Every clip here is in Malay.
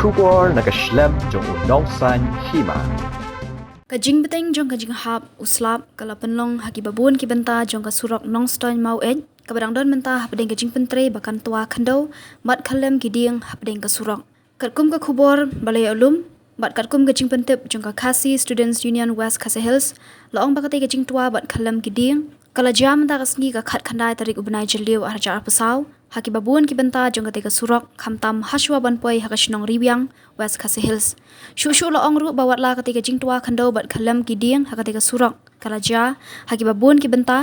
Shubor nakaslem jong unongsan hima. Kajing beteng jong kajing hap uslap kala penlong haki babun ki benta jong ka surok nongstoin mau kabadang don benta hapdeng kajing pentre bakan tua khandau mat khalem giding hapdeng ka surok katkum ka khubor balai ulum bat katkum kajing pentep jong ka Khasi Students Union West Khasi Hills laong bakate kajing tua bat khalem giding kala jam ta kasngi ka khat khandai tarik ubnai jeliu arja arpasau haki babun ki benta jong ka surok khamtam haswa banpoi hakashnong ribyang West Khasi Hills shu laong ru bawat la ketika jing tua khandau bat khalam kiding hakatika surok kalaja haki babun ki benta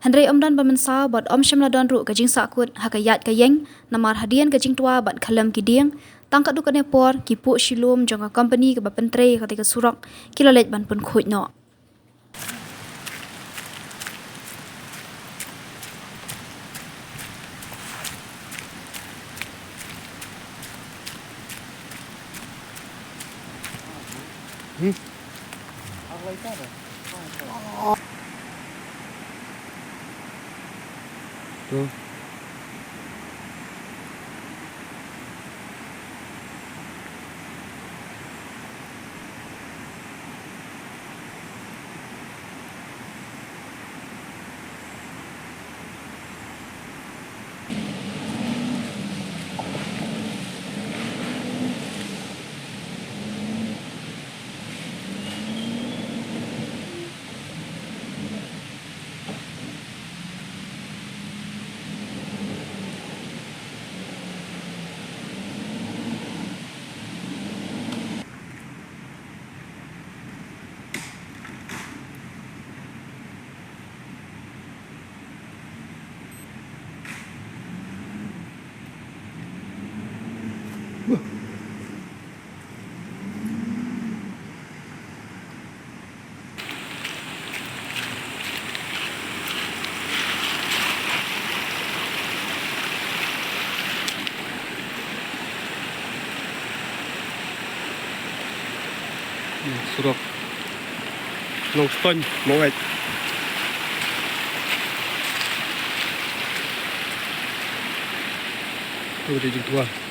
handrei omdan bamensau bat om shamla don ru ka jing sakut hakayat kayeng namar hadian ka jing tua bat khalam kiding tangkat du kane por ki pu shilum jonga company ka bapentre ketika surok kilalet ban pun khuit no Tuh. Surok nongstoin mau tuh jadi tua.